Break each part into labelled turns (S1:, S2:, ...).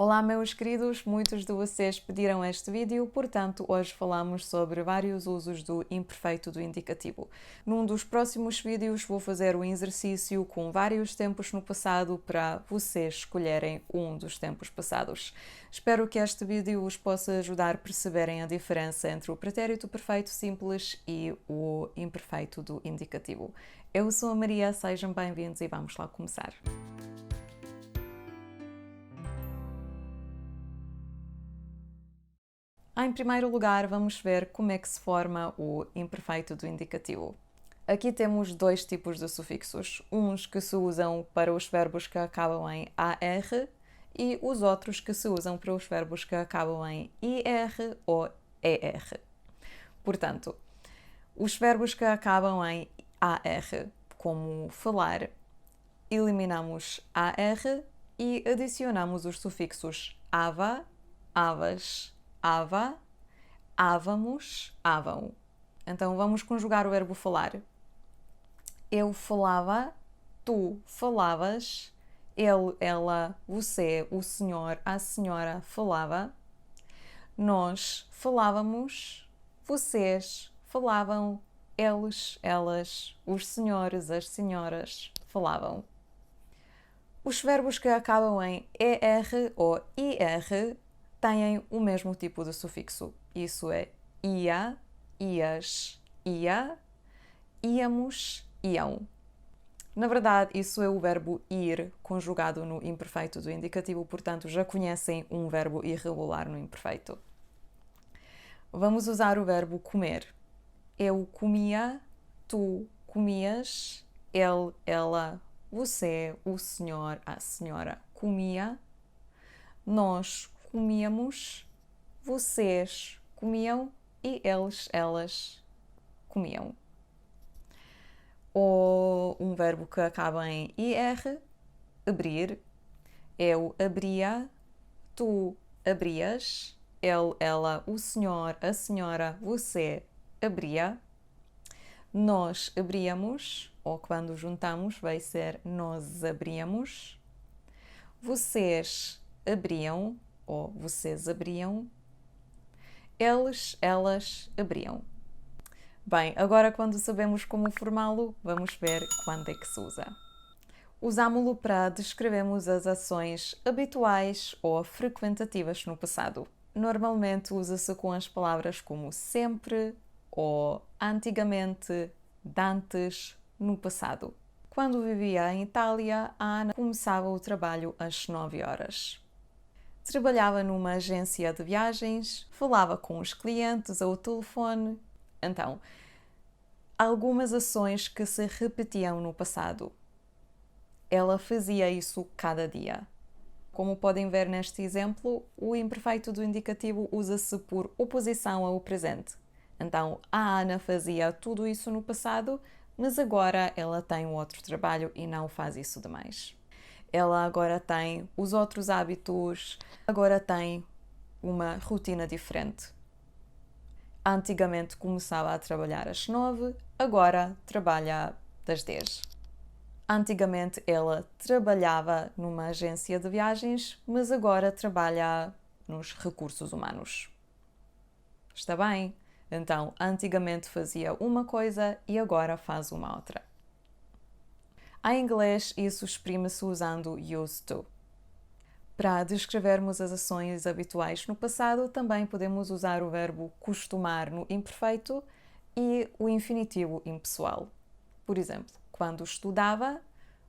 S1: Olá meus queridos, muitos de vocês pediram este vídeo, portanto hoje falamos sobre vários usos do imperfeito do indicativo. Num dos próximos vídeos vou fazer um exercício com vários tempos no passado para vocês escolherem um dos tempos passados. Espero que este vídeo vos possa ajudar a perceberem a diferença entre o pretérito perfeito simples e o imperfeito do indicativo. Eu sou a Maria, sejam bem-vindos e vamos lá começar. Em primeiro lugar, vamos ver como é que se forma o imperfeito do indicativo. Aqui temos dois tipos de sufixos, uns que se usam para os verbos que acabam em AR e os outros que se usam para os verbos que acabam em IR ou ER. Portanto, os verbos que acabam em AR, como falar, eliminamos AR e adicionamos os sufixos ava, avas, ava, ávamos, avam. Então vamos conjugar o verbo falar. Eu falava, tu falavas, ele, ela, você, o senhor, a senhora falava, nós falávamos, vocês falavam, eles, elas, os senhores, as senhoras falavam. Os verbos que acabam em ER ou IR têm o mesmo tipo de sufixo. Isso é ia, ias, ia, íamos, iam. Na verdade, isso é o verbo ir conjugado no imperfeito do indicativo, portanto, já conhecem um verbo irregular no imperfeito. Vamos usar o verbo comer. Eu comia, tu comias, ele, ela, você, o senhor, a senhora comia, nós comíamos, vocês comiam e eles, elas comiam. Ou um verbo que acaba em IR, abrir. Eu abria, tu abrias, ele, ela, o senhor, a senhora, você abria. Nós abríamos, ou quando juntamos vai ser nós abríamos. Vocês abriam, ou vocês abriam. Eles, elas abriam. Bem, agora quando sabemos como formá-lo, vamos ver quando é que se usa. Usámo-lo para descrevermos as ações habituais ou frequentativas no passado. Normalmente usa-se com as palavras como sempre ou antigamente, dantes, no passado. Quando vivia em Itália, a Ana começava o trabalho às 9 horas. Trabalhava numa agência de viagens, falava com os clientes ao telefone. Então, algumas ações que se repetiam no passado. Ela fazia isso cada dia. Como podem ver neste exemplo, o imperfeito do indicativo usa-se por oposição ao presente. Então, a Ana fazia tudo isso no passado, mas agora ela tem um outro trabalho e não faz isso demais. Ela agora tem os outros hábitos, agora tem uma rotina diferente. Antigamente começava a trabalhar às 9, agora trabalha das 10. Antigamente ela trabalhava numa agência de viagens, mas agora trabalha nos recursos humanos. Está bem? Então, antigamente fazia uma coisa e agora faz uma outra. Em inglês, isso exprime-se usando used to. Para descrevermos as ações habituais no passado, também podemos usar o verbo costumar no imperfeito e o infinitivo impessoal. Por exemplo, quando estudava,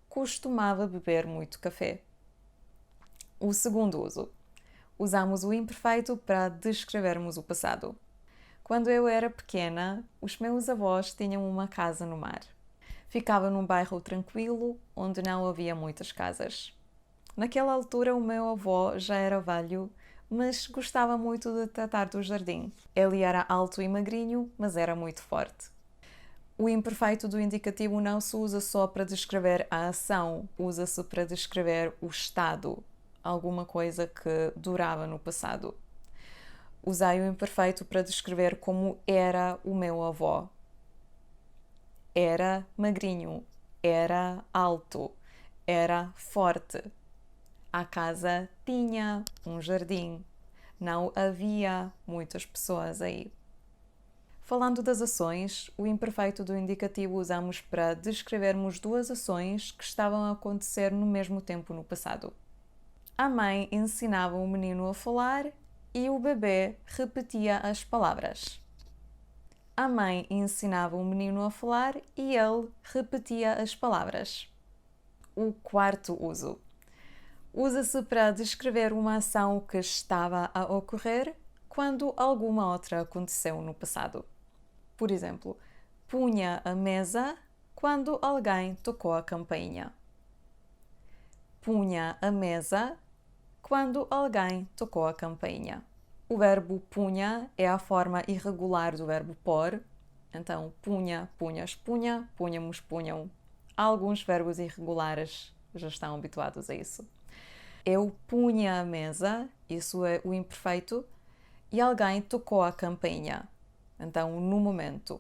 S1: costumava beber muito café. O segundo uso. Usamos o imperfeito para descrevermos o passado. Quando eu era pequena, os meus avós tinham uma casa no mar. Ficava num bairro tranquilo, onde não havia muitas casas. Naquela altura, o meu avô já era velho, mas gostava muito de tratar do jardim. Ele era alto e magrinho, mas era muito forte. O imperfeito do indicativo não se usa só para descrever a ação, usa-se para descrever o estado, alguma coisa que durava no passado. Usei o imperfeito para descrever como era o meu avô. Era magrinho, era alto, era forte. A casa tinha um jardim. Não havia muitas pessoas aí. Falando das ações, o imperfeito do indicativo usamos para descrevermos duas ações que estavam a acontecer no mesmo tempo no passado. A mãe ensinava o menino a falar e o bebê repetia as palavras. A mãe ensinava o menino a falar e ele repetia as palavras. O quarto uso. Usa-se para descrever uma ação que estava a ocorrer quando alguma outra aconteceu no passado. Por exemplo, punha a mesa quando alguém tocou a campainha. Punha a mesa quando alguém tocou a campainha. O verbo punha é a forma irregular do verbo pôr. Então, punha, punhas, punha, punhamos, punham. Alguns verbos irregulares já estão habituados a isso. Eu punha a mesa, isso é o imperfeito, e alguém tocou a campainha. Então, no momento.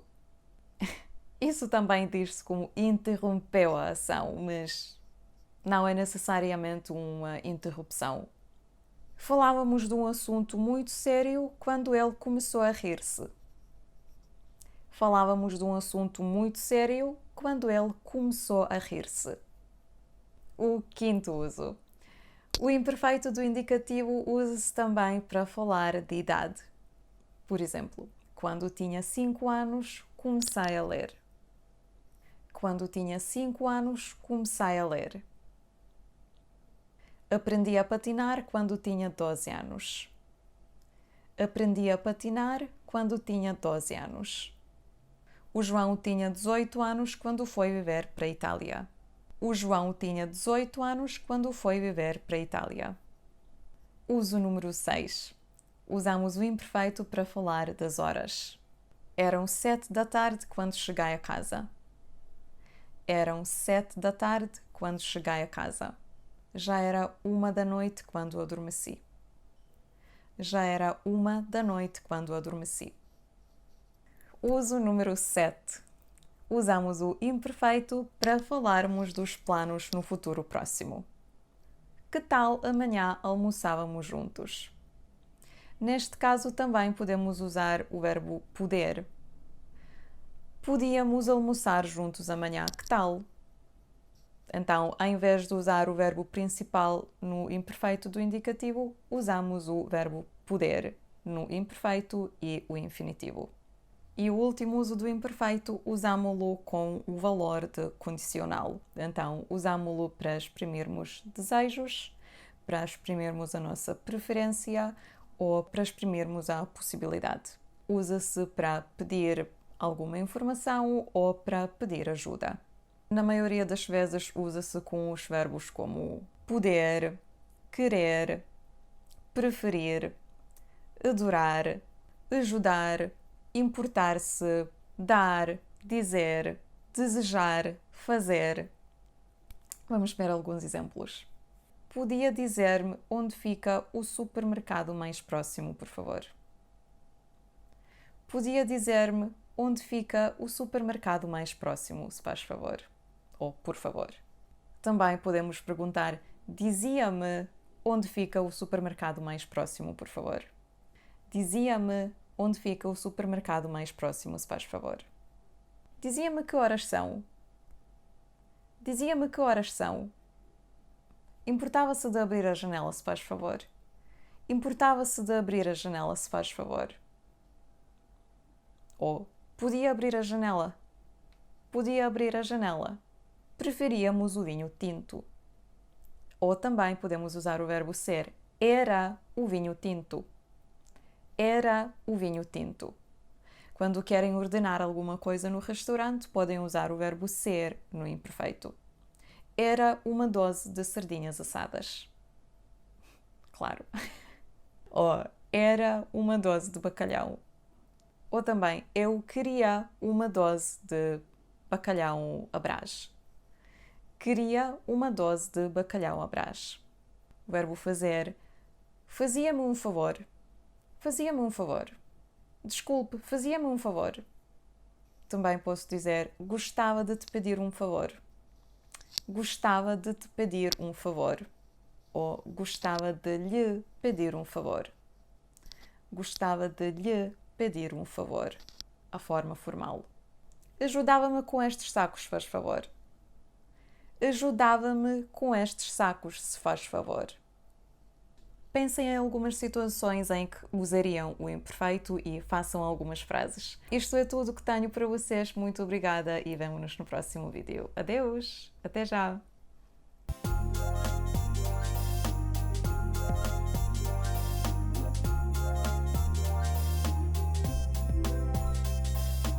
S1: Isso também diz-se como interrompeu a ação, mas não é necessariamente uma interrupção. Falávamos de um assunto muito sério quando ele começou a rir-se. Falávamos de um assunto muito sério quando ele começou a rir-se. O quinto uso. O imperfeito do indicativo usa-se também para falar de idade. Por exemplo, quando tinha 5 anos, comecei a ler. Quando tinha 5 anos, comecei a ler. Aprendi a patinar quando tinha 12 anos. Aprendi a patinar quando tinha 12 anos. O João tinha 18 anos quando foi viver para a Itália. O João tinha 18 anos quando foi viver para a Itália. Uso número 6. Usamos o imperfeito para falar das horas. Eram 7 da tarde quando cheguei a casa. Eram 7 da tarde quando cheguei a casa. Já era 1 da noite quando adormeci. Já era 1 da noite quando adormeci. Uso número 7. Usamos o imperfeito para falarmos dos planos no futuro próximo. Que tal amanhã almoçávamos juntos? Neste caso também podemos usar o verbo poder. Podíamos almoçar juntos amanhã, que tal? Então, em vez de usar o verbo principal no imperfeito do indicativo, usamos o verbo poder no imperfeito e o infinitivo. E o último uso do imperfeito, usámo-lo com o valor de condicional. Então, usámo-lo para exprimirmos desejos, para exprimirmos a nossa preferência ou para exprimirmos a possibilidade. Usa-se para pedir alguma informação ou para pedir ajuda. Na maioria das vezes usa-se com os verbos como poder, querer, preferir, adorar, ajudar, importar-se, dar, dizer, desejar, fazer. Vamos ver alguns exemplos. Podia dizer-me onde fica o supermercado mais próximo, por favor? Podia dizer-me onde fica o supermercado mais próximo, se faz favor? Ou por favor. Também podemos perguntar: dizia-me onde fica o supermercado mais próximo, por favor? Dizia-me onde fica o supermercado mais próximo, se faz favor? Dizia-me que horas são? Dizia-me que horas são? Importava-se de abrir a janela, se faz favor? Importava-se de abrir a janela, se faz favor? Ou podia abrir a janela? Podia abrir a janela. Preferíamos o vinho tinto. Ou também podemos usar o verbo ser. Era o vinho tinto. Era o vinho tinto. Quando querem ordenar alguma coisa no restaurante, podem usar o verbo ser no imperfeito. Era uma dose de sardinhas assadas. Claro. Ou era uma dose de bacalhau. Ou também, eu queria uma dose de bacalhau à Brás. Queria uma dose de bacalhau à Brás. O verbo fazer. Fazia-me um favor. Fazia-me um favor. Desculpe, fazia-me um favor. Também posso dizer, gostava de te pedir um favor. Gostava de te pedir um favor. ou gostava de lhe pedir um favor. Gostava de lhe pedir um favor. A forma formal. Ajudava-me com estes sacos, faz favor. Ajudava-me com estes sacos, se faz favor. Pensem em algumas situações em que usariam o imperfeito e façam algumas frases. Isto é tudo que tenho para vocês. Muito obrigada e vemo-nos no próximo vídeo. Adeus! Até já!